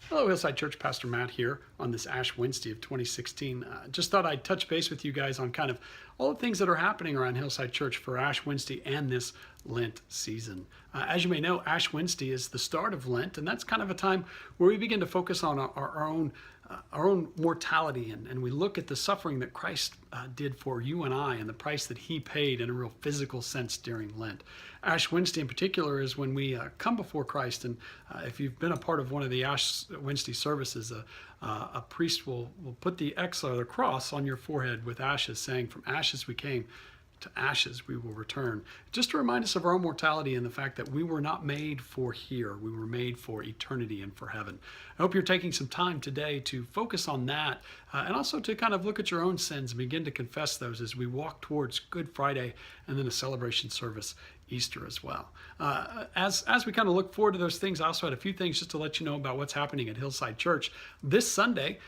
Hello, Hillside Church. Pastor Matt here on this Ash Wednesday of 2016. Just thought I'd touch base with you guys on kind of all the things that are happening around Hillside Church for Ash Wednesday and this Lent season. As you may know, Ash Wednesday is the start of Lent, and that's kind of a time where we begin to focus on our own mortality, and we look at the suffering that Christ did for you and I and the price that he paid in a real physical sense during Lent. Ash Wednesday in particular is when we come before Christ, and if you've been a part of one of the Ash Wednesday services, a priest will put the X or the cross on your forehead with ashes, saying, "From ashes we came, to ashes we will return," just to remind us of our own mortality and the fact that we were not made for here. We were made for eternity and for heaven. I hope you're taking some time today to focus on that and also to kind of look at your own sins and begin to confess those as we walk towards Good Friday and then a celebration service, Easter as well. As we kind of look forward to those things, I also had a few things just to let you know about what's happening at Hillside Church. This Sunday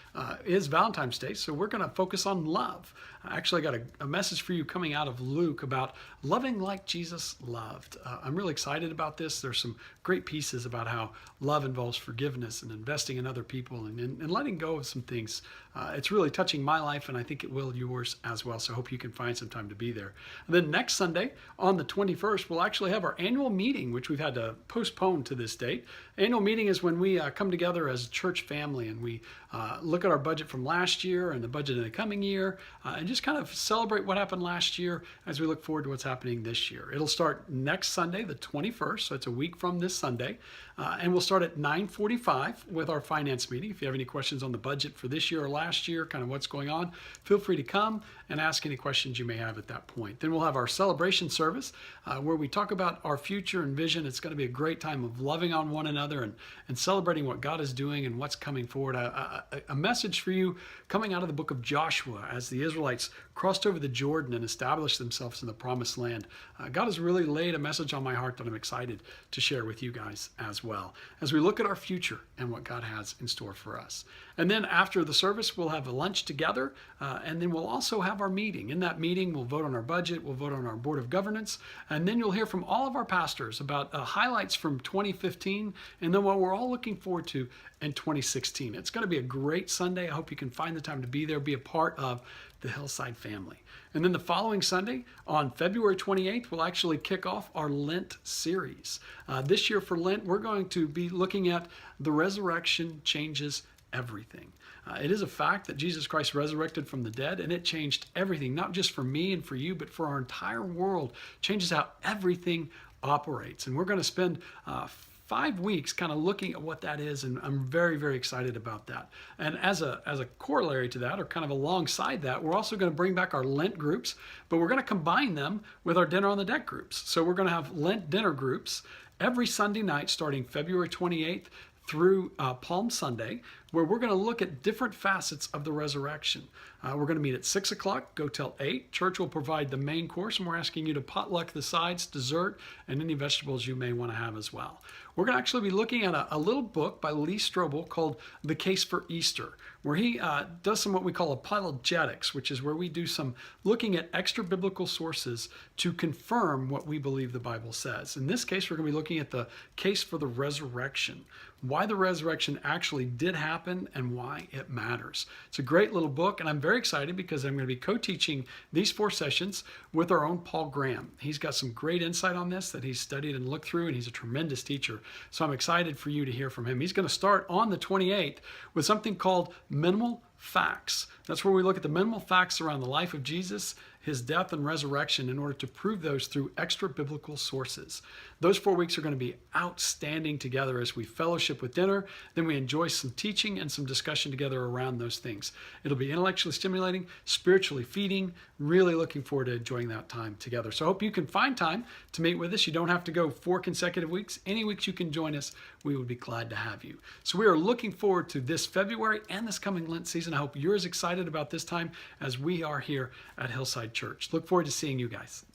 is Valentine's Day, so we're going to focus on love. I actually got a message for you coming out of Luke about loving like Jesus loved. I'm really excited about this. There's some great pieces about how love involves forgiveness and investing in other people and letting go of some things. It's really touching my life, and I think it will yours as well, so I hope you can find some time to be there. And then next Sunday, on the 21st, we'll actually have our annual meeting, which we've had to postpone to this date. Annual meeting is when we come together as a church family and we look at our budget from last year and the budget in the coming year and just kind of celebrate what happened last year as we look forward to what's happening this year. It'll start next Sunday, the 21st, so it's a week from this Sunday, and we'll start at 9:45 with our finance meeting. If you have any questions on the budget for this year or last year, kind of what's going on, feel free to come and ask any questions you may have at that point. Then we'll have our celebration service where we talk about our future and vision. It's going to be a great time of loving on one another and celebrating what God is doing and what's coming forward. A message for you coming out of the book of Joshua as the Israelites crossed over the Jordan and established themselves in the promised land. God has really laid a message on my heart that I'm excited to share with you guys as well as we look at our future and what God has in store for us. And then after the service, we'll have a lunch together, and then we'll also have our meeting. In that meeting, we'll vote on our budget, we'll vote on our board of governance, and then you'll hear from all of our pastors about highlights from 2015 and then what we're all looking forward to in 2016. It's going to be a great Sunday. I hope you can find the time to be there, be a part of the Hillside family. And then the following Sunday, on February 28th, we'll actually kick off our Lent series. This year for Lent, we're going to be looking at the resurrection changes everything. It is a fact that Jesus Christ resurrected from the dead, and it changed everything, not just for me and for you, but for our entire world. Changes how everything operates. And we're going to spend 5 weeks kind of looking at what that is, and I'm very, very excited about that. And as a corollary to that, or kind of alongside that, we're also going to bring back our Lent groups, but we're going to combine them with our Dinner on the Deck groups. So we're going to have Lent dinner groups every Sunday night starting February 28th through Palm Sunday, where we're going to look at different facets of the resurrection. We're going to meet at 6 o'clock, go till 8. Church will provide the main course, and we're asking you to potluck the sides, dessert, and any vegetables you may want to have as well. We're going to actually be looking at a little book by Lee Strobel called The Case for Easter, where he does some what we call apologetics, which is where we do some looking at extra biblical sources to confirm what we believe the Bible says. In this case, we're going to be looking at the case for the resurrection, why the resurrection actually did happen and why it matters. It's a great little book, and I'm very excited because I'm going to be co-teaching these 4 sessions with our own Paul Graham. He's got some great insight on this that he's studied and looked through, and he's a tremendous teacher. So I'm excited for you to hear from him. He's going to start on the 28th with something called Minimal Facts. That's where we look at the minimal facts around the life of Jesus, his death and resurrection, in order to prove those through extra biblical sources. Those 4 weeks are going to be outstanding together as we fellowship with dinner. Then we enjoy some teaching and some discussion together around those things. It'll be intellectually stimulating, spiritually feeding. Really looking forward to enjoying that time together. So I hope you can find time to meet with us. You don't have to go 4 consecutive weeks. Any weeks you can join us, we would be glad to have you. So we are looking forward to this February and this coming Lent season. I hope you're as excited about this time as we are here at Hillside Church. Look forward to seeing you guys.